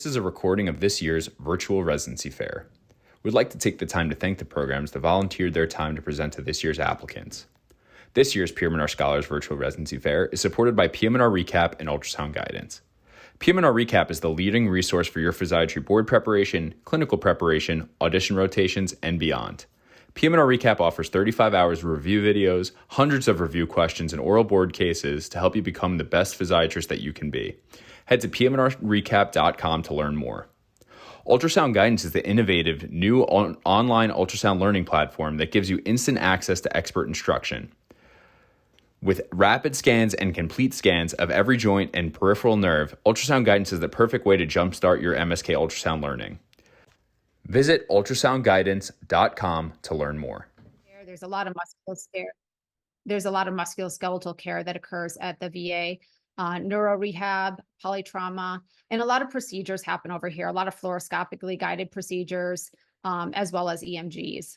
This is a recording of this year's Virtual Residency Fair. We'd like to take the time to thank the programs that volunteered their time to present to this year's applicants. This year's PM&R Scholars Virtual Residency Fair is supported by PM&R Recap and Ultrasound Guidance. PM&R Recap is the leading resource for your physiatry board preparation, clinical preparation, audition rotations, and beyond. PM&R Recap offers 35 hours of review videos, hundreds of review questions, and oral board cases to help you become the best physiatrist that you can be. Head to pmnrrecap.com to learn more. Ultrasound Guidance is the innovative new online ultrasound learning platform that gives you instant access to expert instruction. With rapid scans and complete scans of every joint and peripheral nerve, Ultrasound Guidance is the perfect way to jumpstart your MSK ultrasound learning. Visit ultrasoundguidance.com to learn more. There's a lot of musculoskeletal care that occurs at the VA. Neuro rehab, polytrauma, and a lot of procedures happen over here, a lot of fluoroscopically guided procedures, as well as EMGs.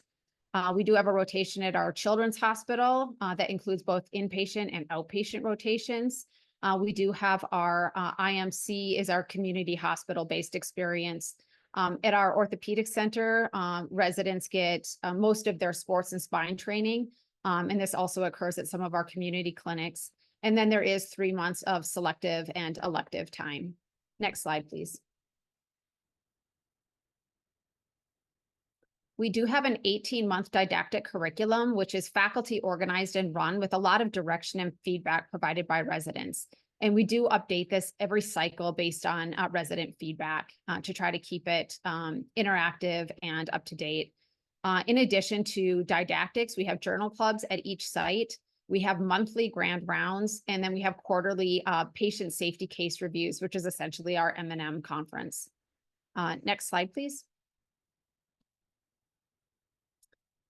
We do have a rotation at our children's hospital that includes both inpatient and outpatient rotations. We do have our IMC is our community hospital-based experience. At our orthopedic center, residents get most of their sports and spine training, and this also occurs at some of our community clinics. And then there is 3 months of selective and elective time. Next slide, please. We do have an 18-month didactic curriculum, which is faculty organized and run with a lot of direction and feedback provided by residents. And we do update this every cycle based on resident feedback to try to keep it interactive and up to date. In addition to didactics, we have journal clubs at each site. We have monthly grand rounds, and then we have quarterly patient safety case reviews, which is essentially our M&M conference. Next slide, please.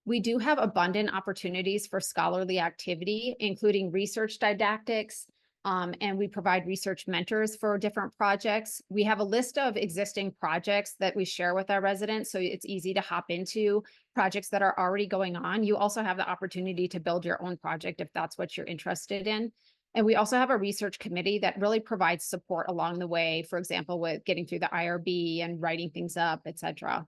We do have abundant opportunities for scholarly activity, including research didactics, and we provide research mentors for different projects. We have a list of existing projects that we share with our residents, so it's easy to hop into projects that are already going on. You also have the opportunity to build your own project if that's what you're interested in. And we also have a research committee that really provides support along the way, for example, with getting through the IRB and writing things up, et cetera.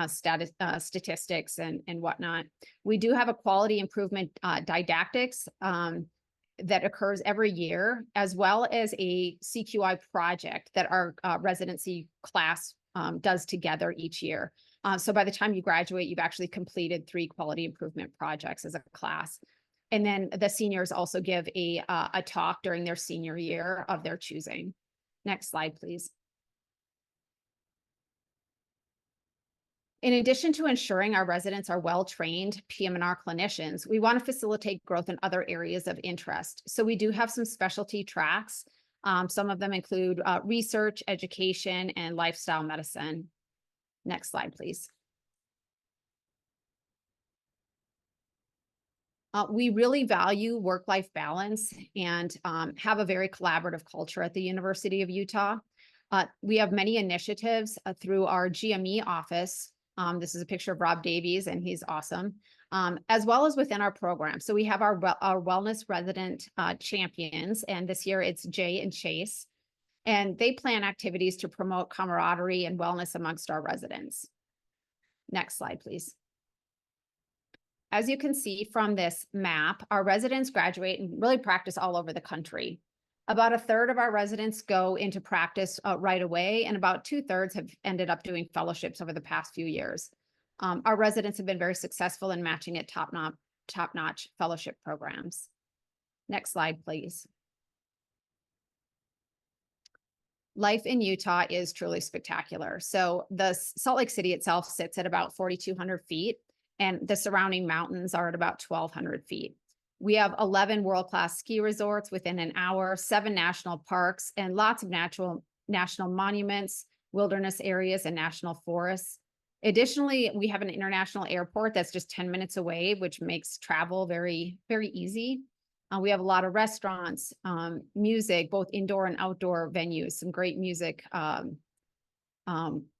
Statistics and whatnot. We do have a quality improvement didactics that occurs every year, as well as a CQI project that our residency class does together each year. So by the time you graduate, you've actually completed 3 quality improvement projects as a class. And then the seniors also give a talk during their senior year of their choosing. Next slide, please. In addition to ensuring our residents are well-trained PM&R clinicians, we want to facilitate growth in other areas of interest. So we do have some specialty tracks. Some of them include research, education, and lifestyle medicine. Next slide, please. We really value work-life balance and have a very collaborative culture at the University of Utah. We have many initiatives through our GME office. This is a picture of Rob Davies, and he's awesome, as well as within our program. So we have our wellness resident champions, and this year it's Jay and Chase, and they plan activities to promote camaraderie and wellness amongst our residents. Next slide, please. As you can see from this map, our residents graduate and really practice all over the country. About 1/3 of our residents go into practice right away, and about 2/3 have ended up doing fellowships over the past few years. Our residents have been very successful in matching at top-notch fellowship programs. Next slide, please. Life in Utah is truly spectacular. So the Salt Lake City itself sits at about 4,200 feet, and the surrounding mountains are at about 1,200 feet. We have 11 world-class ski resorts within an hour, 7 national parks, and lots of national monuments, wilderness areas, and national forests. Additionally, we have an international airport that's just 10 minutes away, which makes travel very, very easy. We have a lot of restaurants, music, both indoor and outdoor venues, some great music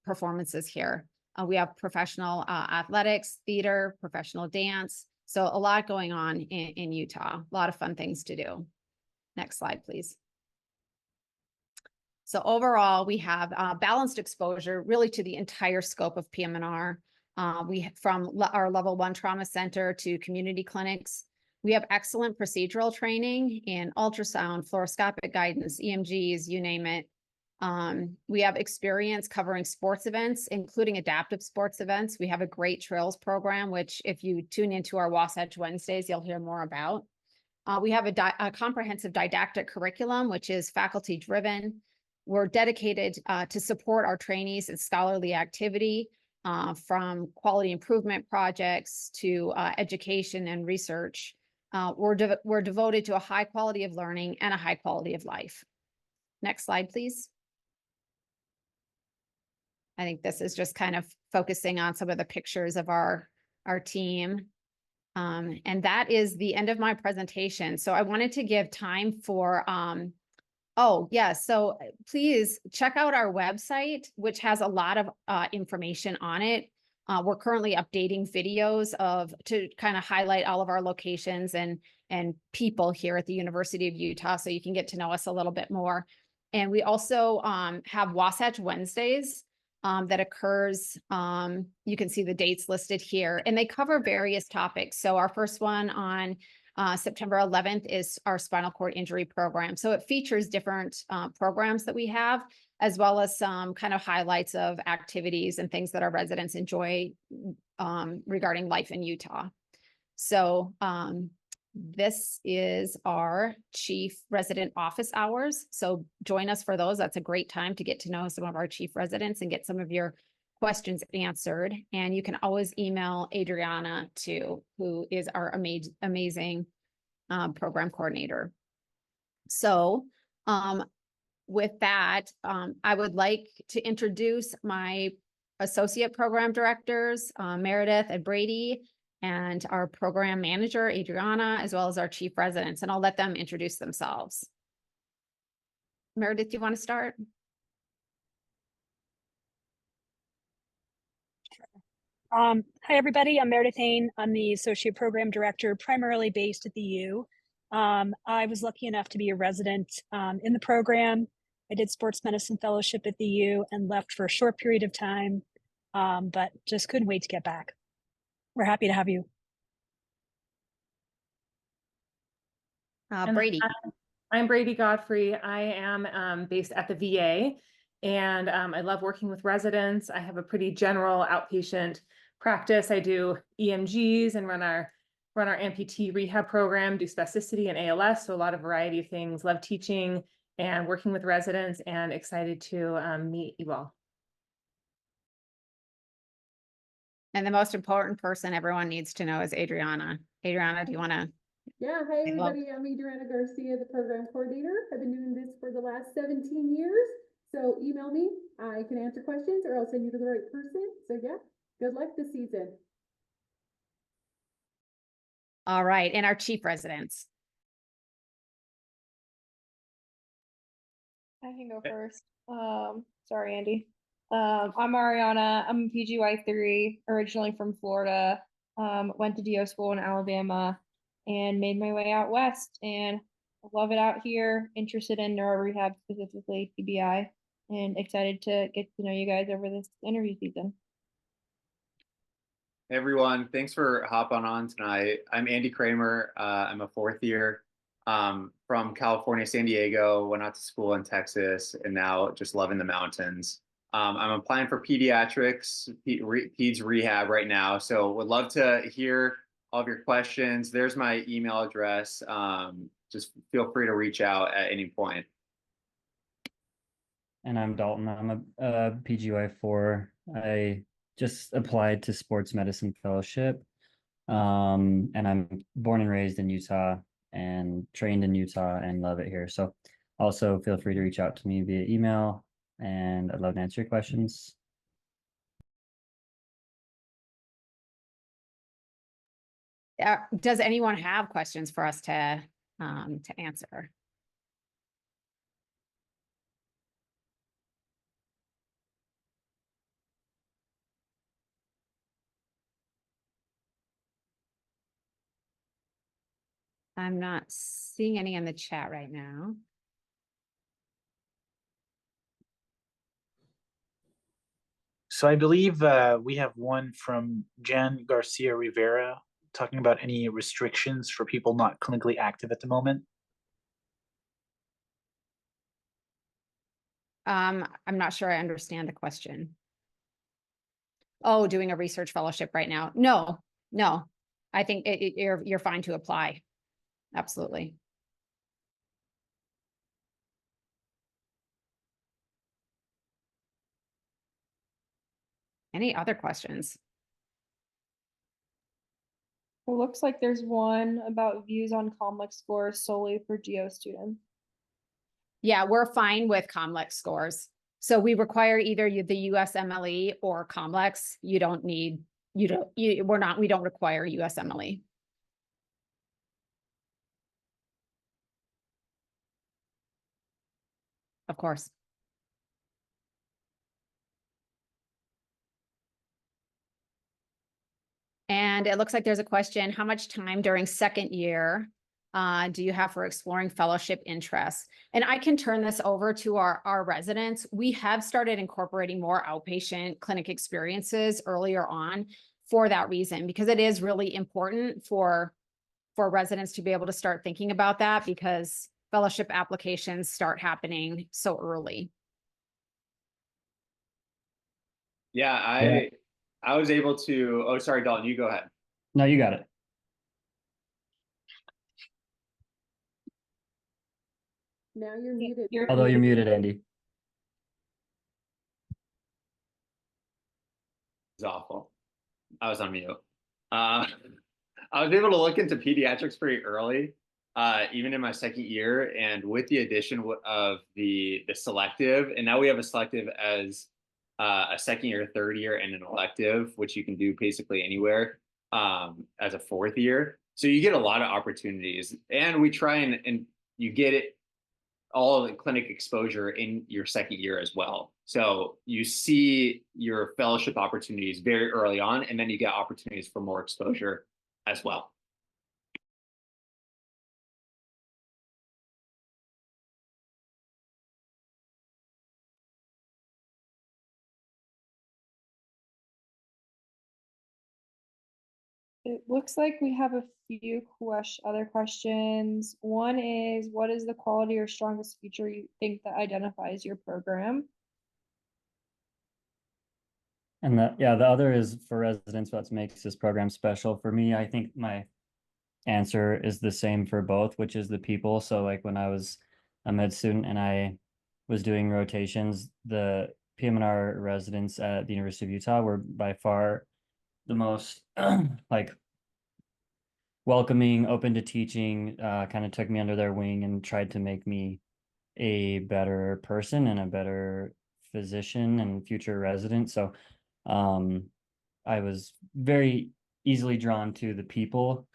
performances here. We have professional athletics, theater, professional dance. So a lot going on in Utah, a lot of fun things to do. Next slide, please. So overall, we have balanced exposure really to the entire scope of PM&R. Our level 1 trauma center to community clinics. We have excellent procedural training in ultrasound, fluoroscopic guidance, EMGs, you name it. We have experience covering sports events, including adaptive sports events. We have a great trails program, which if you tune into our Wasatch Wednesdays, you'll hear more about. We have a comprehensive didactic curriculum, which is faculty driven. We're dedicated to support our trainees in scholarly activity, from quality improvement projects to education and research. We're devoted to a high quality of learning and a high quality of life. Next slide, please. I think this is just kind of focusing on some of the pictures of our team. And that is the end of my presentation. So I wanted to give time for, oh yeah, so please check out our website, which has a lot of information on it. We're currently updating videos to kind of highlight all of our locations and people here at the University of Utah, so you can get to know us a little bit more. And we also have Wasatch Wednesdays that occurs. You can see the dates listed here, and they cover various topics. So our first one on September 11th is our spinal cord injury program. So it features different programs that we have, as well as some kind of highlights of activities and things that our residents enjoy regarding life in Utah. So this is our chief resident office hours. So join us for those. That's a great time to get to know some of our chief residents and get some of your questions answered. And you can always email Adriana too, who is our amazing program coordinator. So with that, I would like to introduce my associate program directors, Meredith and Brady, and our program manager, Adriana, as well as our chief residents, and I'll let them introduce themselves. Meredith, do you want to start? Hi, everybody. I'm Meredith Hain. I'm the Associate Program Director, primarily based at the U. I was lucky enough to be a resident in the program. I did sports medicine fellowship at the U and left for a short period of time, but just couldn't wait to get back. We're happy to have you. Brady. I'm Brady Godfrey. I am based at the VA, and I love working with residents. I have a pretty general outpatient practice. I do EMGs and run our amputee rehab program, do spasticity and ALS, so a lot of variety of things. Love teaching and working with residents, and excited to meet you all. And the most important person everyone needs to know is Adriana. Adriana, do you want to? Yeah, hi everybody, I'm Adriana Garcia, the program coordinator. I've been doing this for the last 17 years. So email me, I can answer questions or I'll send you to the right person. So yeah, good luck this season. All right, and our chief residents. I can go first. Sorry, Andy. I'm Mariana. I'm a PGY3, originally from Florida. Went to DO school in Alabama and made my way out west, and I love it out here. Interested in neuro rehab, specifically TBI, and excited to get to know you guys over this interview season. Hey everyone, thanks for hopping on tonight. I'm Andy Kramer. I'm a fourth year from California, San Diego, went out to school in Texas, and now just loving the mountains. I'm applying for pediatrics, peds rehab right now, so would love to hear all of your questions. There's my email address. Just feel free to reach out at any point. And I'm Dalton. I'm a PGY4. I just applied to sports medicine fellowship. And I'm born and raised in Utah and trained in Utah and love it here. So also feel free to reach out to me via email, and I'd love to answer your questions. Does anyone have questions for us to answer? I'm not seeing any in the chat right now. So I believe we have one from Jan Garcia Rivera talking about any restrictions for people not clinically active at the moment. I'm not sure I understand the question. Oh, doing a research fellowship right now? No, no. I think you're fine to apply. Absolutely. Any other questions? It looks like there's one about views on COMLEX scores solely for geo students. Yeah, we're fine with COMLEX scores. So we require either the USMLE or COMLEX. You don't need, we don't require USMLE. Of course. And it looks like there's a question, how much time during second year do you have for exploring fellowship interests? And I can turn this over to our residents. We have started incorporating more outpatient clinic experiences earlier on for that reason, because it is really important for residents to be able to start thinking about that, because fellowship applications start happening so early. Yeah, I was able to, oh, sorry, Dalton, you go ahead. No, you got it. Now you're muted. Although you're muted, Andy. It's awful. I was on mute. I was able to look into pediatrics pretty early, even in my second year, and with the addition of the selective, and now we have a selective as a second year, third year, and an elective, which you can do basically anywhere as a fourth year. So you get a lot of opportunities, and we try and you get it all the clinic exposure in your second year as well. So you see your fellowship opportunities very early on, and then you get opportunities for more exposure as well. It looks like we have a few other questions. One is, what is the quality or strongest feature you think that identifies your program? And the other is for residents, what makes this program special. For me, I think my answer is the same for both, which is the people. So like when I was a med student and I was doing rotations, the PM&R residents at the University of Utah were by far the most like welcoming, open to teaching, kind of took me under their wing and tried to make me a better person and a better physician and future resident. So I was very easily drawn to the people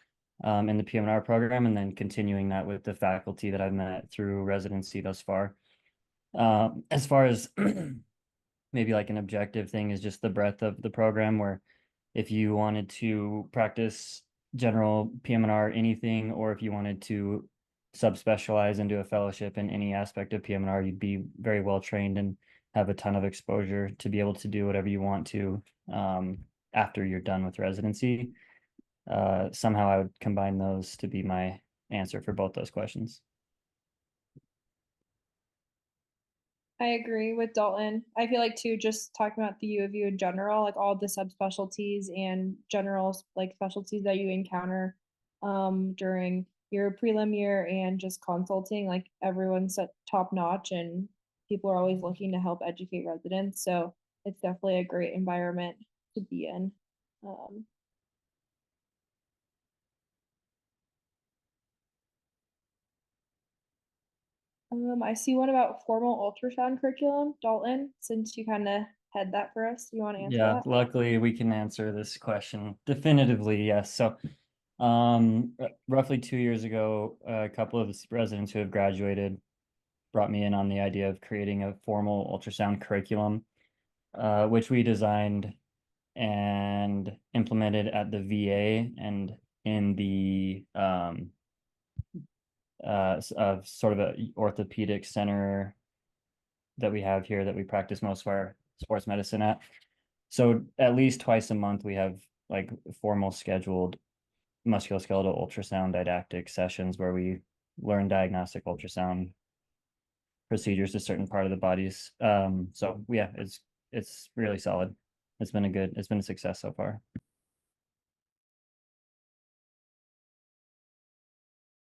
in the PM&R program, and then continuing that with the faculty that I've met through residency thus far. As far as maybe like an objective thing is just the breadth of the program, where if you wanted to practice general PM&R anything, or if you wanted to subspecialize and do a fellowship in any aspect of PM&R, you'd be very well trained and have a ton of exposure to be able to do whatever you want to after you're done with residency. Somehow I would combine those to be my answer for both those questions. I agree with Dalton. I feel like too, just talking about the U of U in general, like all the subspecialties and general like specialties that you encounter during your prelim year and just consulting, like everyone's at top notch and people are always looking to help educate residents. So it's definitely a great environment to be in. I see one about formal ultrasound curriculum. Dalton, since you kind of had that for us, you want to answer that? Luckily we can answer this question definitively, yes. So roughly 2 years ago, a couple of the residents who have graduated brought me in on the idea of creating a formal ultrasound curriculum, which we designed and implemented at the VA and in the sort of a orthopedic center that we have here that we practice most of our sports medicine at. So at least twice a month, we have like formal scheduled musculoskeletal ultrasound didactic sessions where we learn diagnostic ultrasound procedures to certain part of the bodies. So yeah, it's really solid. It's been a success so far.